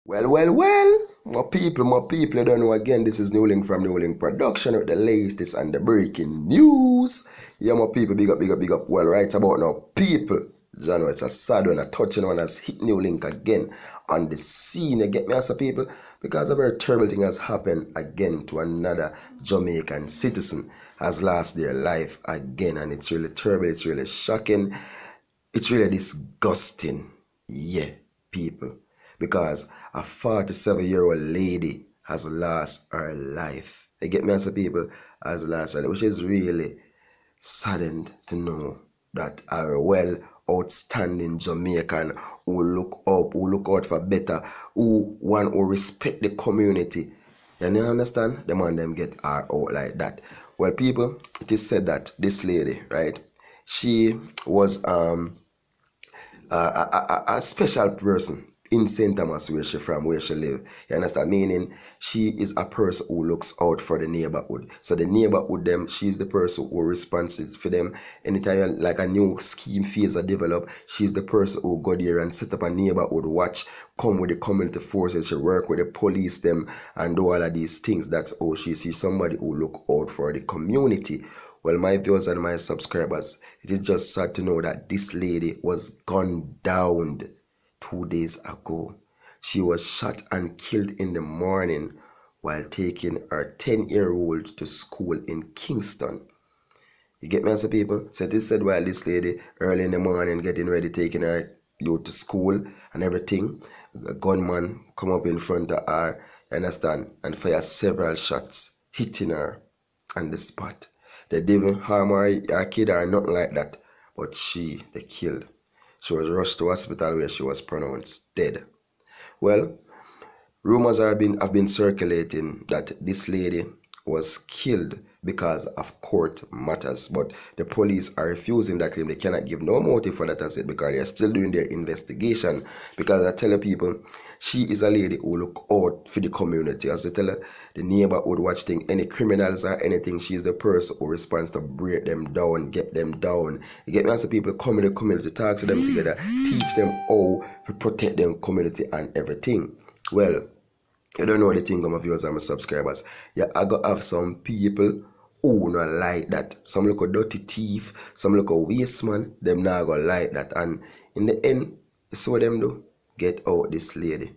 Well, my people, you don't know again, this is New Link from New Link Production with the latest and the breaking news. Yeah, my people, big up. Well, right about now, people, you know, it's a sad one, a touching one has hit New Link again on the scene. You get me as a people? Because a very terrible thing has happened again to another Jamaican citizen, has lost their life again, and it's really terrible, it's really shocking, it's really disgusting. Yeah, people. Because a 47-year-old lady has lost her life. You get me as a people, has lost her life, which is really saddened to know that a well outstanding Jamaican who look up, who look out for better, who respect the community. You understand? The man them get her out like that. Well, people, it is said that this lady, right? She was a special person in St. Thomas where she live. You understand? Meaning she is a person who looks out for the neighborhood. So the neighborhood them, she's the person who responsible for them. Anytime like a new scheme phase are develop, she's the person who go there and set up a neighborhood watch, come with the community forces, she work with the police them and do all of these things. That's how she's somebody who look out for the community. Well, my viewers and my subscribers, it is just sad to know that this lady was gunned down 2 days ago. She was shot and killed in the morning while taking her 10-year-old to school in Kingston. You get me as a people? So this said while this lady early in the morning getting ready, taking her youth to school and everything, a gunman come up in front of her, you understand, and fire several shots, hitting her on the spot. They didn't harm her kid or nothing like that, but they killed. She was rushed to hospital where she was pronounced dead. Well, rumors have been circulating that this lady was killed because of court matters, but the police are refusing that claim. They cannot give no motive for that, I said, because they are still doing their investigation. Because I tell people, she is a lady who look out for the community. As I tell her, the neighborhood watch thing, any criminals or anything, she's the person who responds to break them down, get them down. You get me? As people come in the community, talk to them together, teach them how to protect them community and everything. Well, you don't know the thing, my viewers and my subscribers. Yeah, I got have some people who not like that. Some look a dirty thief, some look a waste man. Them not gonna like that. And in the end, it's what them do. Get out this lady.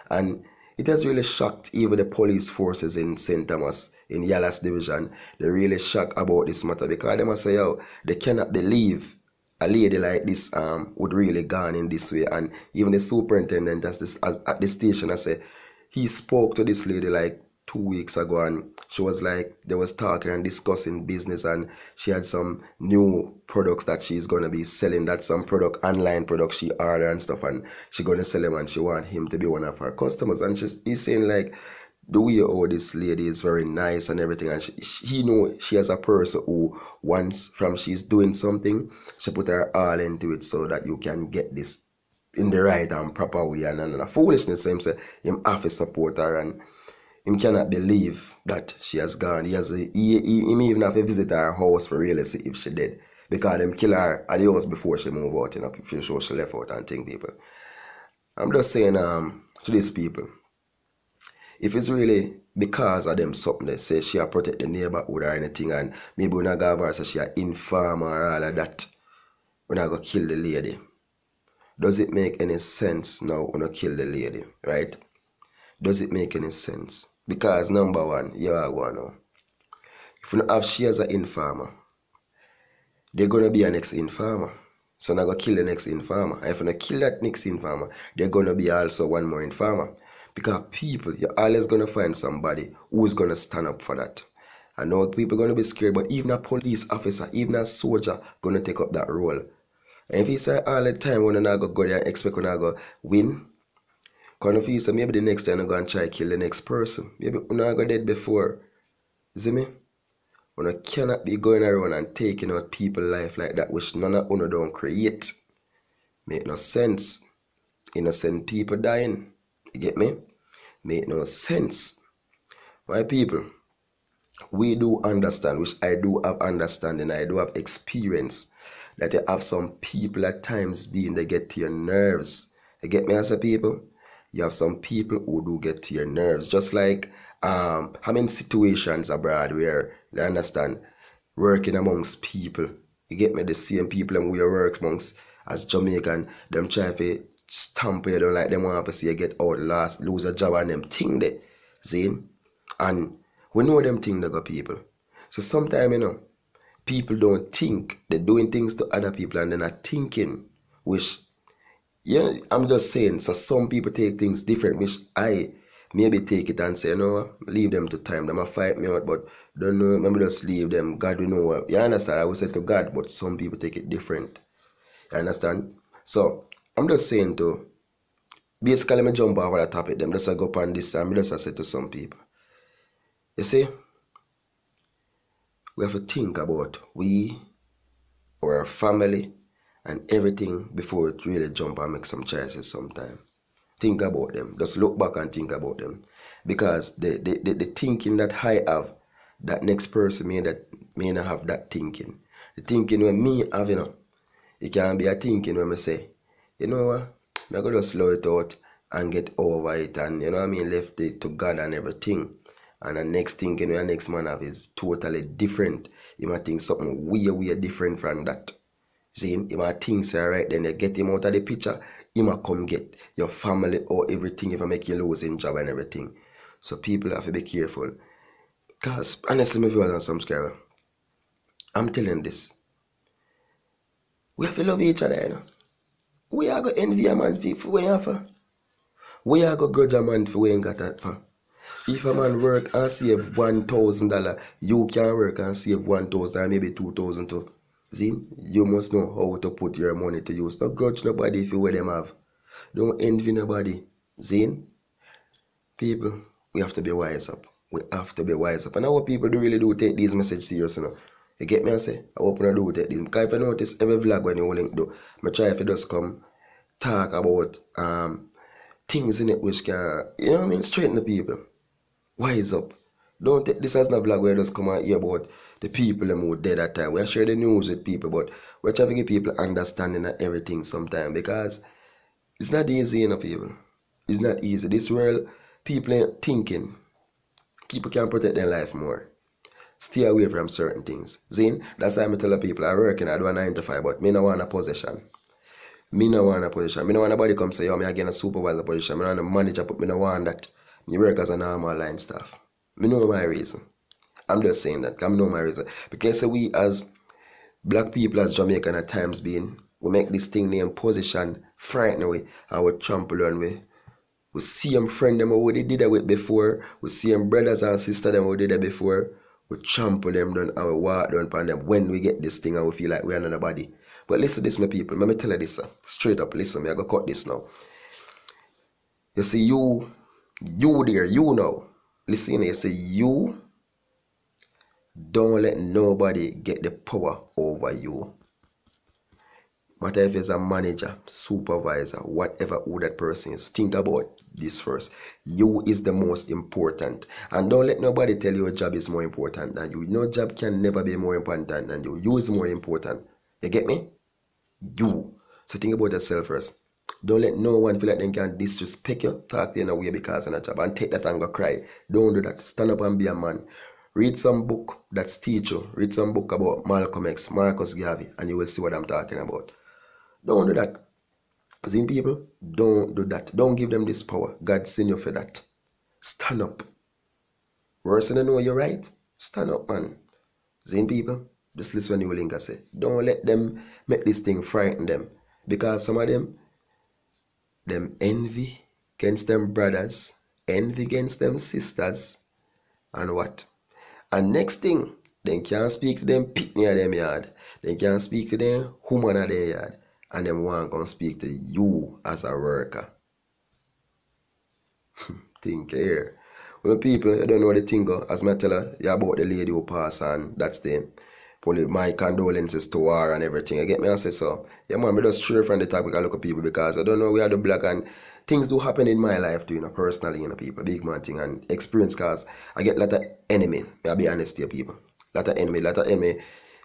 And it has really shocked even the police forces in St. Thomas, in Yalas Division. They're really shocked about this matter because they must say, yo, they cannot believe a lady like this would really gone in this way. And even the superintendent at the station, I say, he spoke to this lady like 2 weeks ago, and she was like, they was talking and discussing business, and she had some new products that she's gonna be selling. That's some online product she ordered and stuff, and she gonna sell them, and she want him to be one of her customers. And he's saying like, the way how this lady is very nice and everything, and she know she has a person who once from she's doing something, she put her all into it so that you can get this in the right and proper way, and a foolishness. So him say him have to support her, and him cannot believe that she has gone. He even have to visit her house for really see if she dead, because them kill her at the house before she move out, you know, if you show she left out and thing. People, I'm just saying to these people, if it's really because of them something that say she protect the neighborhood or anything, and maybe we not go over so she a informer or all of that, we not go kill the lady. Does it make any sense now when you kill the lady, right? Does it make any sense? Because number one, you are going to know. If you don't have she as an informer, they're going to be a next informer. So now go kill the next informer. And if you don't kill that next informer, they're going to be also one more informer. Because people, you're always going to find somebody who's going to stand up for that. I know people are going to be scared, but even a police officer, even a soldier, going to take up that role. And if you say all the time when I go there and expect when I go win, because if you say maybe the next time I'm going to try to kill the next person. Maybe when I go dead before. You see me? When I cannot be going around and taking out people's life like that, which none of you don't create. Make no sense. Innocent people dying. You get me? Make no sense. My people, we do understand, which I do have understanding, I do have experience, that you have some people at times they get to your nerves. You get me as a people? you have some people who do get to your nerves. Just like how many situations abroad where you understand working amongst people. You get me? The same people and we work amongst as Jamaican, them try to stamp you down like them want to see you get out last, lose a job and them thing they. See? And we know them thing they got people. So sometimes, people don't think. They're doing things to other people and they're not thinking. Which, yeah, I'm just saying, so some people take things different, which I maybe take it and say, leave them to time. They might fight me out, but don't know, maybe just leave them. God will know what. You understand? I would say to God, but some people take it different. You understand? So, I'm just saying to, basically, me jump over the topic, them just go up on this time, just say to some people. You see, we have to think about our family, and everything before we really jump and make some choices sometime. Think about them. Just look back and think about them. Because the thinking that I have, that next person may not have that thinking. The thinking when me have, it can be a thinking when I say, you know what, I'm going to slow it out and get over it and, left it to God and everything. And the next thinking when the next man have is totally different. You might think something way different from that. See, he might think so right then you get him out of the picture, he might come get your family or everything if I make you losing job and everything. So people have to be careful. Because honestly, my viewers and subscribers, I'm telling this. We have to love each other, We are going to envy a man for what you have. We are going to grudge a man for what you ain't got that for. If a man work and save $1,000, you can work and save $1,000, maybe $2,000 too. See, you must know how to put your money to use. Don't grudge nobody if you wear them have. Don't envy nobody. See, people, we have to be wise up. We have to be wise up. And I hope people really do take these messages serious, You get me? I say, I hope you do take these. Because if you notice every vlog when you link do, I try if you just come talk about things in it which can, straighten the people. Wise up. Don't take this as a vlog where I just come and hear about the people who dead that time. We share the news with people, but we're trying to give people understanding of everything sometimes because it's not easy, people. It's not easy. This world, people ain't thinking. People can protect their life more. Stay away from certain things. Zin, that's why I tell people I work and I do a 9 to 5, but me no want a position. Me no want a position. Me no want nobody come say, yo, me again a supervisor position. Me no want a manager, but me no want that. Me work as a normal line staff. Me know my reason. I'm just saying that. I know my reason. Because we as black people, as Jamaican at times being, we make this thing named position frighten away and we trample on we see them friend them who they did that with before. We see them brothers and sisters them who did that before. We trample them down and we walk down upon them when we get this thing and we feel like we're another body. But listen to this, my people. Let me tell you this, straight up. Listen, I go cut this now. You see, you there, now. Listen, you say you don't let nobody get the power over you. Matter if it's a manager, supervisor, whatever who that person is. Think about this first. You is the most important. And don't let nobody tell you your job is more important than you. No job can never be more important than you. You is more important. You get me? You. So think about yourself first. Don't let no one feel like they can disrespect you, talk to you in a way because of a job, and take that and go cry. Don't do that. Stand up and be a man. Read some book that's teach you. Read some book about Malcolm X, Marcus Garvey, and you will see what I'm talking about. Don't do that. Zin people, don't do that. Don't give them this power. God send you for that. Stand up. Worse than know you're right. Stand up, man. Zin people, just listen when you link I say. Don't let them make this thing frighten them. Because some of them envy against them brothers, envy against them sisters, and what? And next thing, they can't speak to them picnic at them yard. They can't speak to them woman at their yard. And them want to come speak to you as a worker. Think here. Well, people, you don't know the thing, as I tell her, you about the lady who passed and that's the my condolences to her and everything. You get me? I say so. Yeah, man, I just straight from the topic I look at people because I don't know we are the black and things do happen in my life too, personally, people, big man thing and experience cause I get a lot of enemy. I'll be honest here, people. Lot of enemy.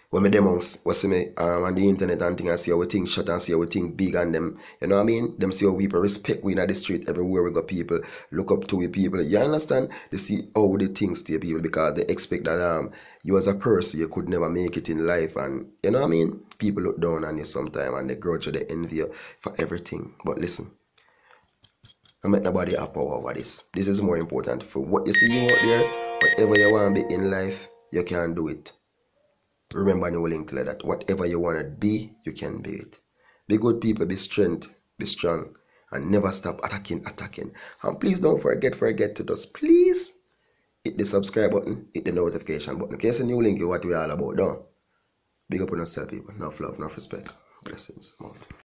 when me them was see me on the internet and thing and see how we think shut and see how we think big and them, you know what I mean? Them see how people respect we in the street everywhere we go, people look up to we people. You understand? They see how they think to people because they expect that you as a person you could never make it in life, and you know what I mean? People look down on you sometimes and they grudge you, they envy you for everything. But listen, don't make nobody have power over this. This is more important. For what you see you out there, whatever you want to be in life, you can do it. Remember and willing to let that whatever you want to be, you can be it. Be good people, be strength, be strong, and never stop attacking. And please don't forget to just please hit the subscribe button, hit the notification button. In case a new link is what we all about, don't. Big up on yourself, people. Enough love, enough respect. Blessings.